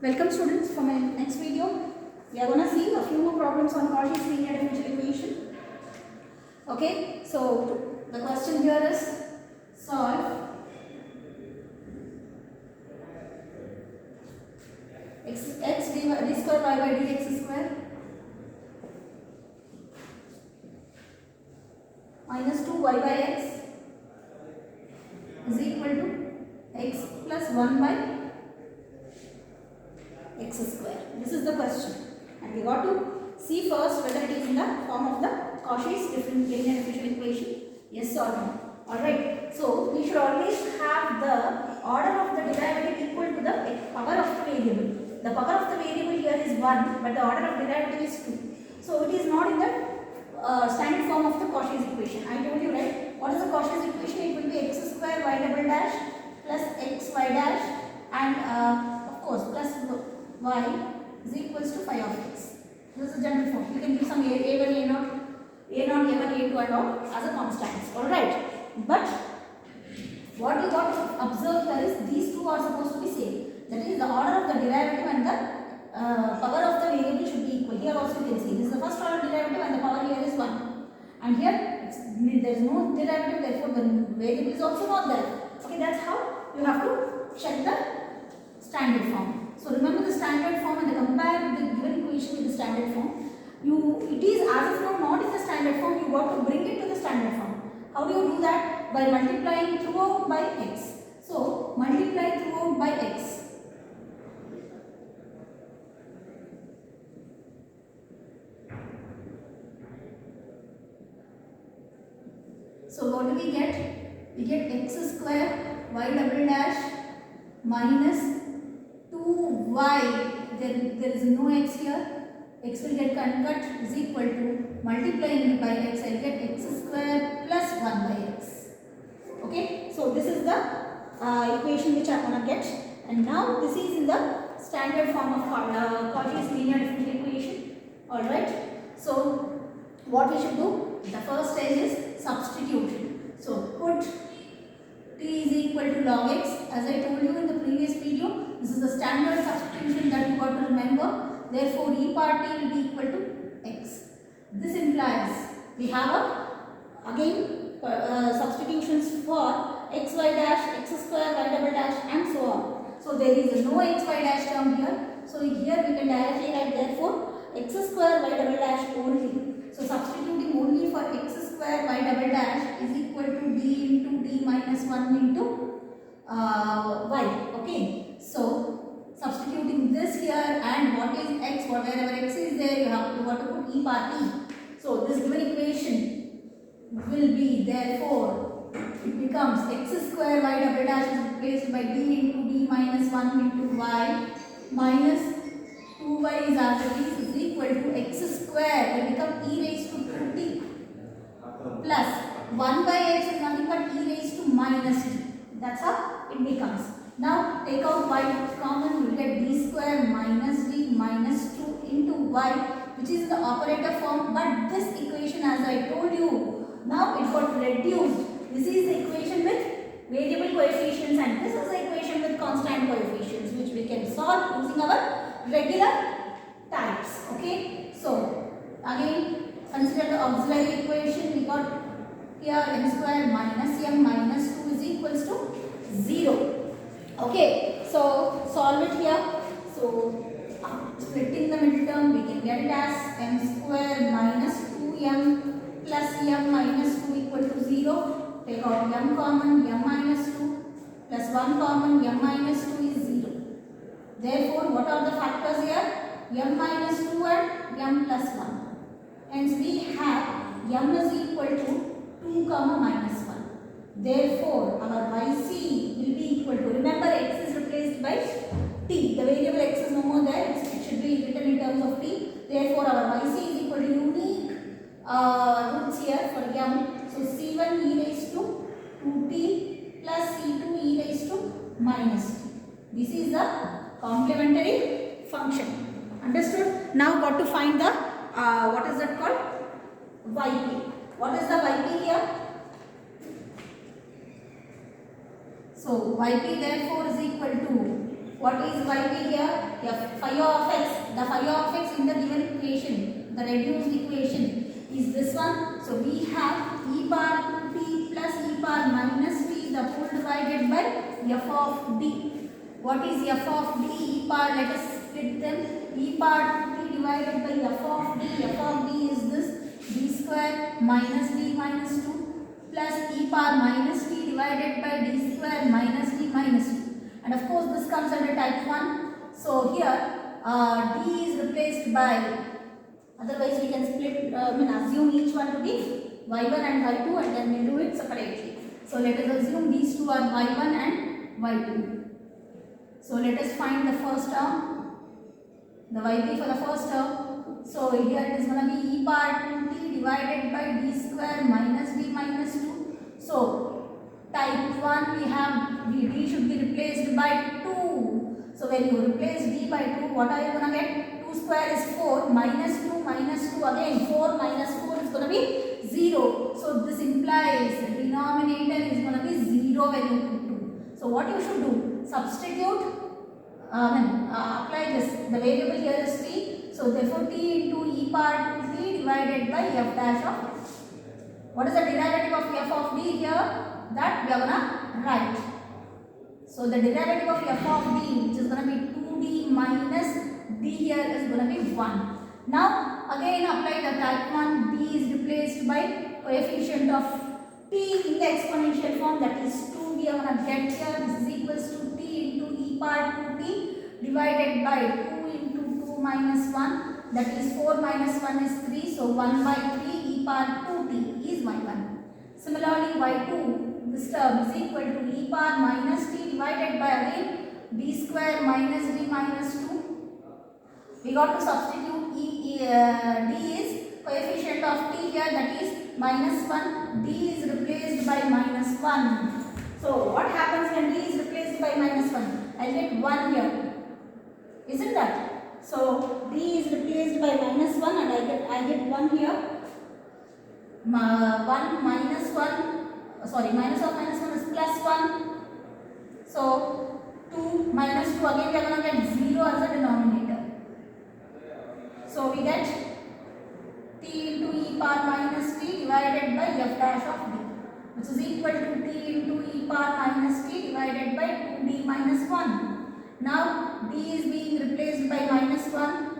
Welcome students. For my next video, we are going to see a few more problems on Cauchy's linear differential equation. Okay, so the question here is solve x d square y by dx square minus 2y by x is equal to x plus 1 by x square. This is the question, and we got to see first whether it is in the form of the Cauchy's linear differential equation, yes or no. Alright, so we should always have the order of the derivative equal to the power of the variable. The power of the variable here is 1, but the order of derivative is 2. So it is not in the standard form of the Cauchy's equation. I told you, right? What is the Cauchy's equation? It will be x square y double dash plus x y dash and of course plus y is equals to phi of x. This is the general form. You can give some a1, a0, a0, a1, a2 and all as a constants. Alright. But what you got to observe here is these two are supposed to be same. That is, the order of the derivative and the power of the variable should be equal. Here also you can see this is the first order derivative and the power here is 1. And here there is no derivative, therefore the variable is also not there. Okay, that's how you have to check the standard form. So remember the standard form and compare the given equation with the standard form. It is as of now not in the standard form, you got to bring it to the standard form. How do you do that? By multiplying throughout by x. So multiply throughout by x. So what do we get? We get x square y double dash minus 2y, there is no x here, x will get cut is equal to multiplying by x, I will get x square plus 1 by x. Okay, so this is the equation which I am going to get, and now this is in the standard form of Cauchy's linear differential equation. Alright, so what we should do? The first stage is substitution. So put t is equal to log x. As I told you in the previous video, this is the standard substitution that you got to remember. Therefore, e power t will be equal to x. This implies we have again substitutions for x y dash, x square, y double dash and so on. So there is no x y dash term here. So here we can directly write therefore x square y double dash only. So substituting only for x square y double dash is equal to d into d minus 1 into y. Okay. So substituting this here and what is x, wherever x is there, you have to put e power t. So this given equation will be therefore it becomes x square y double dash is replaced by d into d minus 1 into y minus 2y is as it is equal to x square will become e raised to 2t plus 1 by x is nothing but e raised to minus t. That's how it becomes. Now take out y common, you will get d square minus d minus 2 into y, which is the operator form, but this equation as I told you, now it got reduced. This is the equation with variable coefficients and this is the equation with constant coefficients, which we can solve using our regular types. Okay, so again consider the auxiliary equation. We got here m square minus m minus 2 is equals to 0. Okay, so solve it here. So splitting the middle term, we can get it as m square minus 2m plus m minus 2 equal to 0. Take out m common, m minus 2 plus 1 common, m minus 2 is 0. Therefore, what are the factors here? M minus 2 and m plus 1. Hence, we have m is equal to 2 comma minus 1. Therefore, our yc will be equal to, remember x is replaced by t. The variable x is no more there, it should be written in terms of t. Therefore, our yc is equal to unique roots here for m. So, c1 e raised to 2t plus c2 e raised to minus t. This is the complementary function. Understood? Now, got to find the, what is that called? yp. What is the yp here? So yp therefore is equal to What is yp here? Phi of x. The phi of x in the given equation, the reduced equation, is this one. So we have e power 2t plus e power minus t the whole divided by f of d. What is f of d? E power, let us split them. E power 2t divided by f of d. F of d is this d square minus d minus 2 plus e power minus t divided by d square minus d minus 2. And of course this comes under type 1. So here d is replaced by, otherwise we can split, assume each one to be y1 and y2 and then we'll do it separately. So let us assume these two are y1 and y2. So let us find the first term, the yp for the first term. So here it is going to be e power 2t divided by d square minus d minus 2. So type 1 we have d should be replaced by 2. So when you replace d by 2, what are you going to get? 2 square is 4 minus 2 again 4 minus 4 is going to be 0. So this implies the denominator is going to be 0 when you put 2. So what you should do? Substitute, apply this. The variable here is t. So therefore t into e power 2t divided by f dash of x. What is the derivative of f of d here? That we are going to write. So the derivative of f of d, which is going to be 2d minus d here, is going to be 1. Now again apply the type 1. D is replaced by coefficient of t in the exponential form, that is 2. We are going to get here, this is equals to t into e power 2t divided by 2 into 2 minus 1, that is 4 minus 1 is 3. So 1 by 3 e power 2t is y1. Similarly y2, this term is equal to e power minus t divided by again d square minus d minus 2. We got to substitute d is coefficient of t here, that is minus 1. D is replaced by minus 1. So what happens when d is replaced by minus 1? I get 1 here. Isn't that? So d is replaced by minus 1 and I get 1 here. 1 minus 1, sorry, minus of minus 1 is plus 1. So 2 minus 2, again we are going to get 0 as a denominator. So we get t into e power minus t divided by f dash of d, which is equal to t into e power minus t divided by 2d minus 1. Now d is being replaced by minus 1.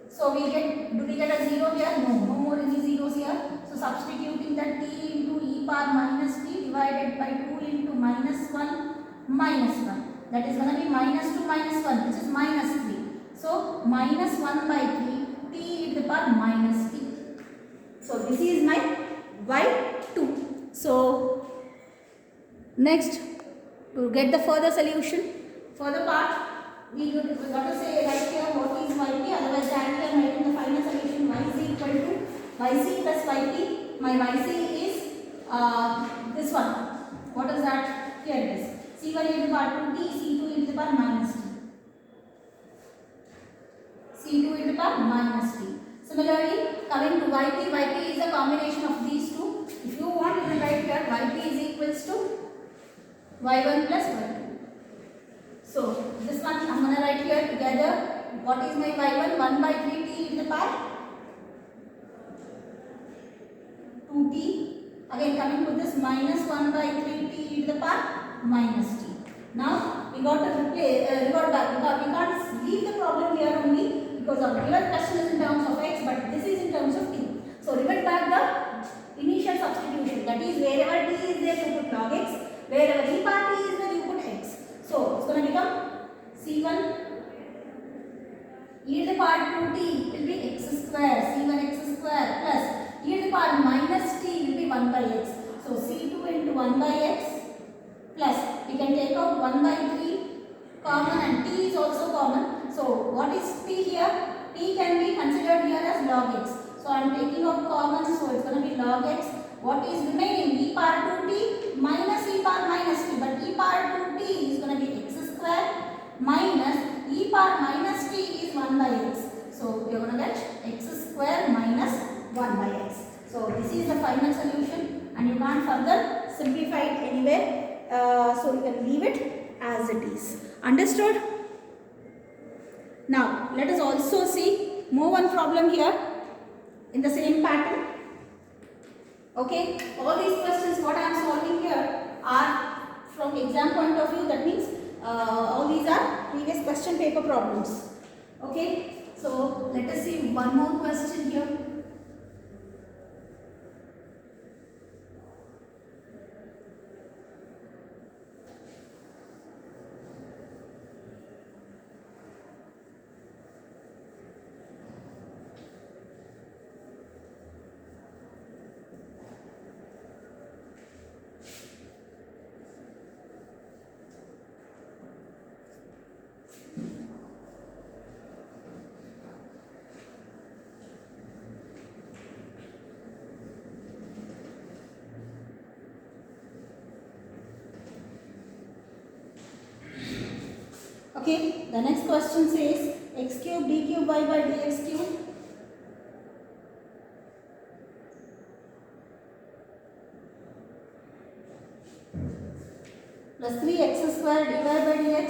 So we get, do we get a 0 here? No, no more any zeros here. So substituting that t into e power minus t divided by 2 into minus 1 minus 1. That is going to be minus 2 minus 1, which is minus 3. So minus 1 by 3 t to the power minus t. So this is my y2. So next, to get the further solution, further part, we got to say right here what is yp, otherwise directly I am writing the final solution. Y is equal to yc plus yp. My yc is this one. What is that? Here it is. C1 e to the power 2t, C2 e to the power minus t. C2 e to the power minus t. Similarly, coming to yp, yp is a combination of these two. If you want, you can write here yp is equals to y1 plus y2. So this one I am going to write here together. What is my y1? 1 by 3 t to the power 2t. Again coming to this minus 1 by 3 t to the power minus t. Now we got to revert back because we can't leave the problem here only because our given question is in terms of x, but this is in terms of t. So revert back the initial substitution, that is wherever t is there you put log x, wherever e power t is there you put x. So it's going to become C1 e to the power 2t will be x square, C1 x square plus e to the power minus t will be 1 by x. So C2 into 1 by x plus we can take out 1 by 3 common and t is also common. So what is t here? T can be considered here as log x. So I am taking out common, so it's going to be log x. What is remaining? E power 2t minus e power minus t, but e power 2t is going to be x square minus e power minus t is 1 by x. So we are going to get x square minus 1 by x. So this is the final solution and you can't further simplify it anywhere. So you can leave it as it is. Understood? Now let us also see more one problem here in the same pattern. Okay, all these questions what I am solving here are from exam point of view. That means all these are previous question paper problems. Okay, so let us see one more question here. Okay, the next question says x cube d cube y by dx cube plus 3x square dy by dx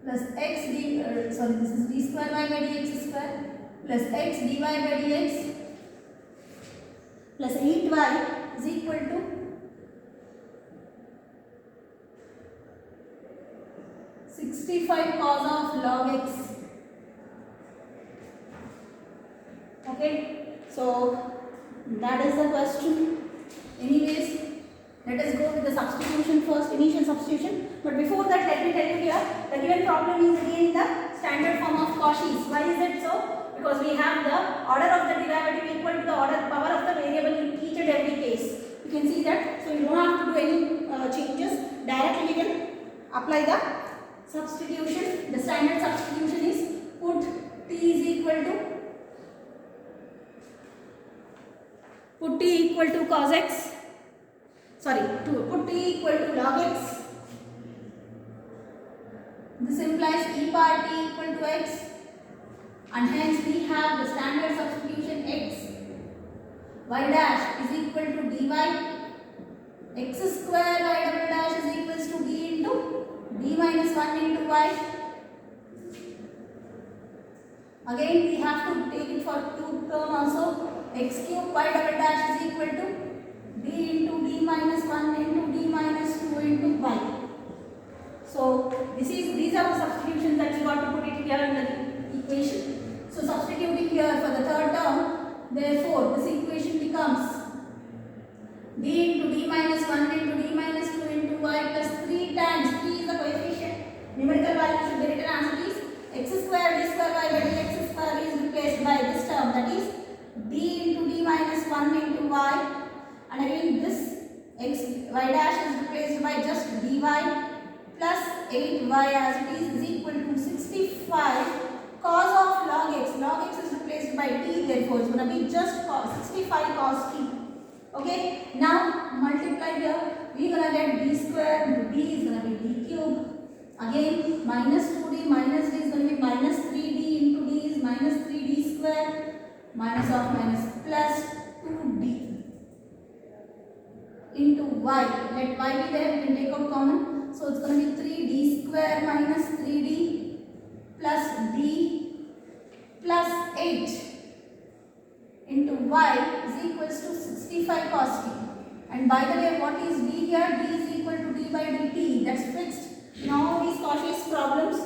plus x d this is d square y by dx square plus x dy by dx plus 8y is equal to 65 cos of log x. Okay, so that is the question. Anyways, let us go with the substitution first, initial substitution. But before that, let me tell you here, the given problem is again the standard form of Cauchy's. Why is it so? Because we have the order of the derivative equal to the power of the variable in each and every case. You can see that. So you don't have to do any changes. Directly we can apply the substitution. The standard substitution is put t is equal to cos x. Put t equal to log x. This implies e power t equal to x, and hence we have the standard substitution x y dash is equal to dy, x square y double dash is equals to d into d minus 1 into y. Again we have to take it for two term also. X cube y double dash is equal to d into d minus 1 into d minus 2 into y. So these are the substitutions that we got to put it here in the equation. So substituting here for the third term, therefore this equation becomes d into d minus 1 into d minus 2 into y plus 3 times 3 is the coefficient. Numerical value should be written as it is. X square d square y by dx square is replaced by this term, that is d into d minus 1 into y, and again this x y dash is replaced by just dy plus 8y as it is equal to 65 cos of log x. Log x is replaced by t, therefore it's going to be just 65 cos t. Okay, now multiply here, we are going to get d square into d is going to be d cube. Again minus 2d minus d is going to be minus 3d into d is minus 3d square, minus of minus plus 2d into y. Let y be there, we can take out common. So it's going to be 3d square minus 3d plus d plus 8 into y is equals to 65 cos t. And by the way, what is d here? D is equal to d by dt. That's fixed. In all these Cauchy's problems,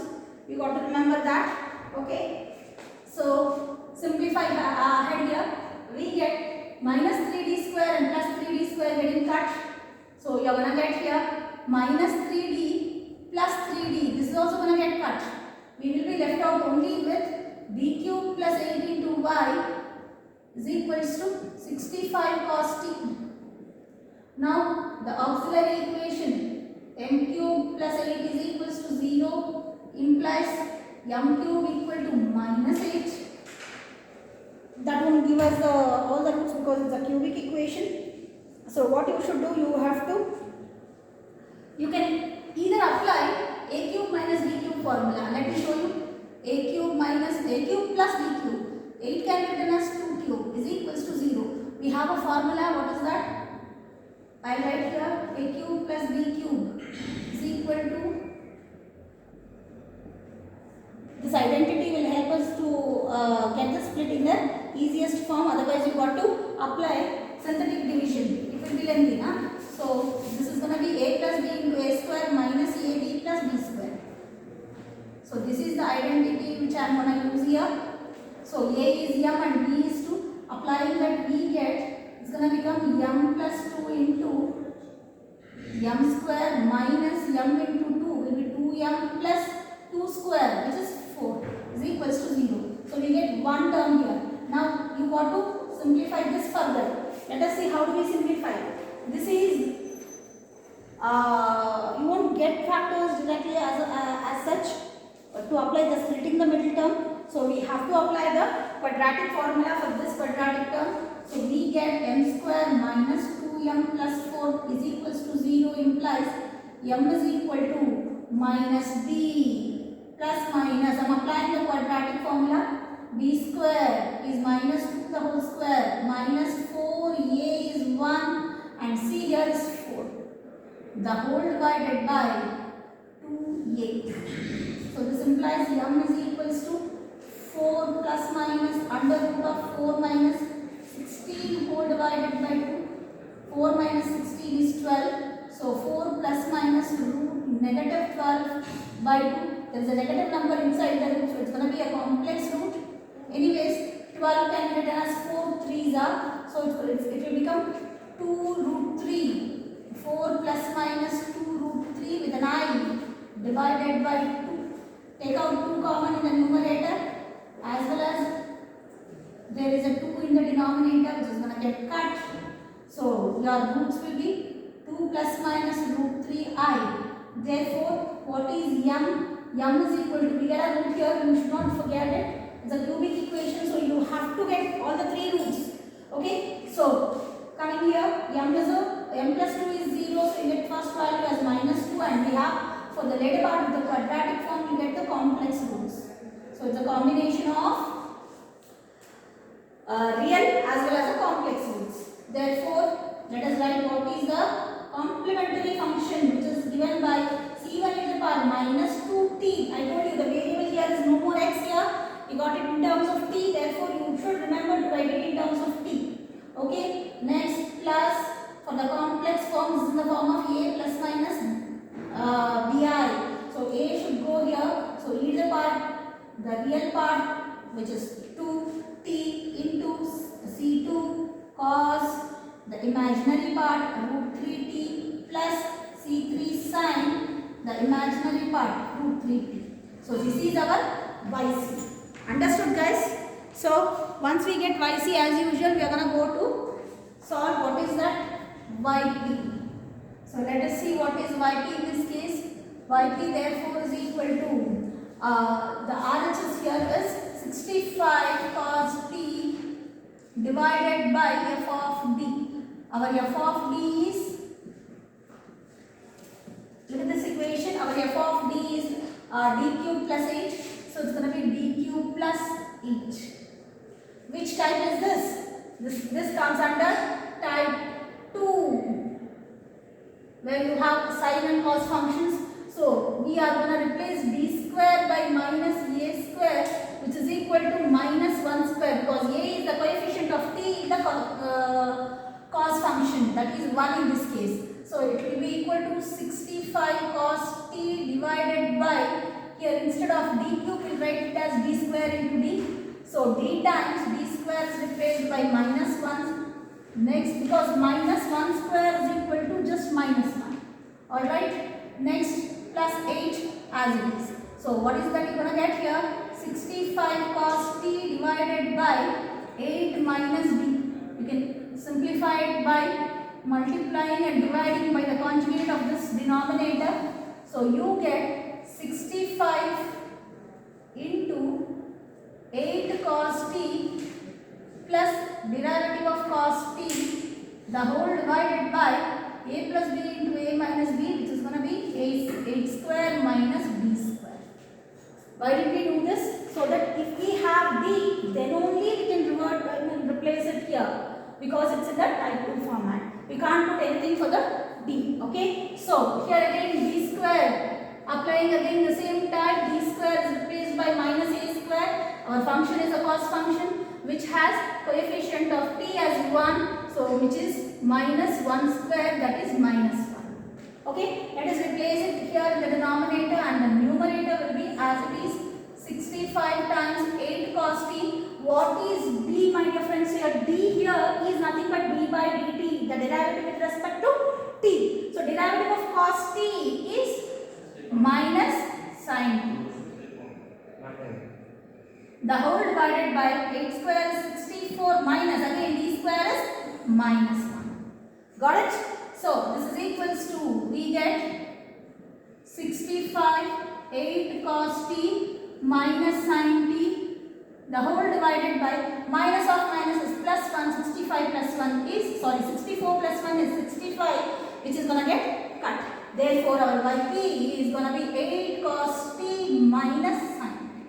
you got to remember that. Okay. So simplify ahead here. We get minus 3d square and plus 3d square getting cut. So you are gonna get here minus 3d plus 3d. This is also gonna get cut. We will be left out only with d cube plus 8 into y is equals to 65 cos t. Now the auxiliary equation m cube plus 8 is equals to 0 implies m cube equal to minus 8. That won't give us all the roots because it's a cubic equation. So what you should do, you can either apply a cube minus b cube formula. Let me show you. A cube minus a cube plus b cube. 8 can be written as 2 cube is equals to 0. We have a formula. What is that? I'll write here a cube plus b cube is equal to, this identity will help us to get the split in the easiest form. Otherwise you got to apply synthetic division. It will be lengthy, na? So this is going to be a plus b into a square minus ab plus b square. So this is the identity which I am going to use here. So a is m and b is 2. Applying that, we get, it's going to become m plus 2 into m square minus m into 2 will be 2m plus 2 square, which is 4, is equals to 0. So we get one term here. Now you got to simplify this further. Let us see how do we simplify. This is, you won't get factors directly as such to apply the splitting the middle term. So we have to apply the quadratic formula for this quadratic term. So we get m square minus 2m plus 4 is equals to 0 implies m is equal to minus b plus minus, I am applying the quadratic formula, b square is minus 2 the whole square minus 4, a is 1 and c here is 4. The whole divided by 2a. So this implies m is equals to 4 plus minus under root of 4 minus 16 whole divided by 2. 4 minus 16 is 12. So 4 plus minus root negative 12 by 2. There is a negative number inside the root, so it's going to be a complex root. Anyways, 12 can be written as 4 3s are. So it will become 2 root 3. 4 plus minus 2 root 3 with an I divided by 2. Take out 2 common in the numerator, as well as there is a 2 in the denominator which is going to get cut. So your roots will be 2 plus minus root 3i. Therefore, what is m? M is equal to, we get a root here, you should not forget it. It's a cubic equation, so you have to get all the 3 roots. Okay, so coming here, m plus 2 is 0, so you get first value as minus 2, and we have for the later part of the quadratic form, you get the complex roots. So it's a combination of real as well as a complex roots. Therefore, let us write what is the complementary function which is given by c1 to the power minus 2t. I told you the variable here is no more x here. You got it in terms of t. Therefore, you should remember to write it in terms of t. Okay. Next, plus for the complex form, this is in the form of a plus minus bi. So a should go here. So e to the power, the real part which is 2t into c2 cos the imaginary part root 3t plus c3 sin the imaginary part root 3t. So this is our yc. Understood, guys? So once we get yc, as usual, we are going to go to solve what is that yp. So let us see what is yp in this case. Yp therefore is equal to the RHS here is 65 cos t divided by f of d. Our f of d is, look at this equation, our f of d is d cube plus h. So it's going to be d cube plus h. Which type is this? This comes under type 2, where you have sine and cos functions. So we are going to replace b square by minus a square, which is equal to minus 1 square, because a is the coefficient of t in the cos function, that is 1 in this case. So it will be equal to 65 cos t divided by, here instead of d cube we will write it as d square into d. So d times d square is replaced by minus 1. Next, because minus 1 square is equal to just minus 1. Alright. Next, plus 8 as it is. So what is that you are going to get here? 65 cos t divided by 8 minus d. You can simplify it by multiplying and dividing by the conjugate of this denominator. So you get 65 into 8 cos t plus derivative of cos t, the whole divided by a plus b into a minus b, which is going to be 8 square minus b square. Why did we do this? So that if we have d, then only we can replace it here, because it's in the type 2 format. Because can't put anything for the d. Okay, so here again d square, applying again the same type, d square is replaced by minus a square. Our function is a cos function which has coefficient of t as 1, so which is minus 1 square, that is minus 1. Okay, let us replace it here in the denominator, and the numerator will be as it is 65 times 8 cos t. What is d, my dear friends? Here d here is nothing but d by dt, the derivative with respect to t. So derivative of cos t is minus sin t. The whole divided by 8 square is 64 minus again d square is minus 1. Got it? So this is equals to, we get 65 8 cos t minus sin t. The whole divided by minus of minus is plus 1. 65 plus 1 is, sorry, 64 plus 1 is 65, which is gonna get cut. Therefore our yp is gonna be 8 cos t minus sin t.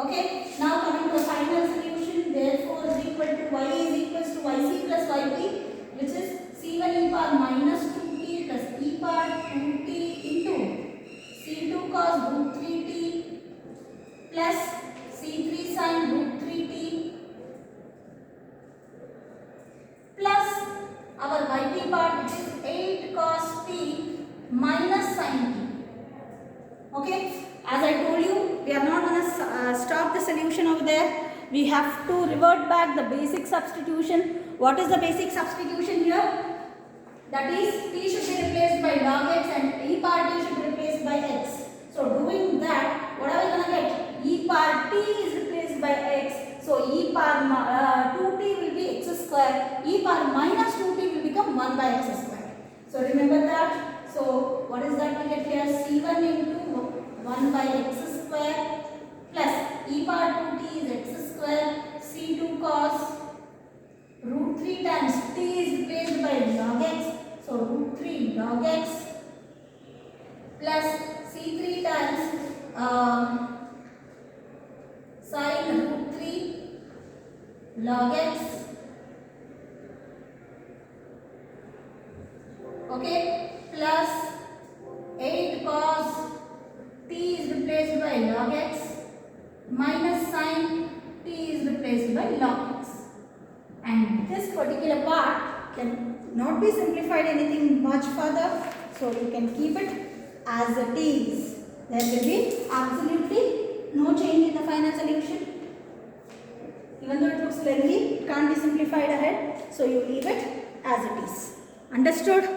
Okay, now coming to the final solution. Therefore is equal to y is equals to yc plus yp, which is c1 e power minus 2t plus e power 2t into c2 cos root 3t plus c3 sin root 3t plus our yp part, which is 8 cos t minus sin t. Okay, as I told you, we are not going to stop the solution over there. We have to revert back the basic substitution. What is the basic substitution here? That is, t should be replaced by log x and e power t should be replaced by x. So doing that, what are we going to get? E power t is replaced by x. So e power 2t will be x square. E power minus 2t will become 1 by x square. So remember that. So what is that we get here? c1 into 1 by x square plus e power 2t is x square. c2 cos root 3 times t is replaced by log x. So root 3 log x plus c3 times sin root 3 log x. Okay, plus 8 cos t is replaced by log x minus sin t is replaced by log x. And this particular part can not be simplified anything much further, so you can keep it as it is. There will be absolutely no change in the final solution. Even though it looks lengthy, it can't be simplified ahead, so you leave it as it is. Understood?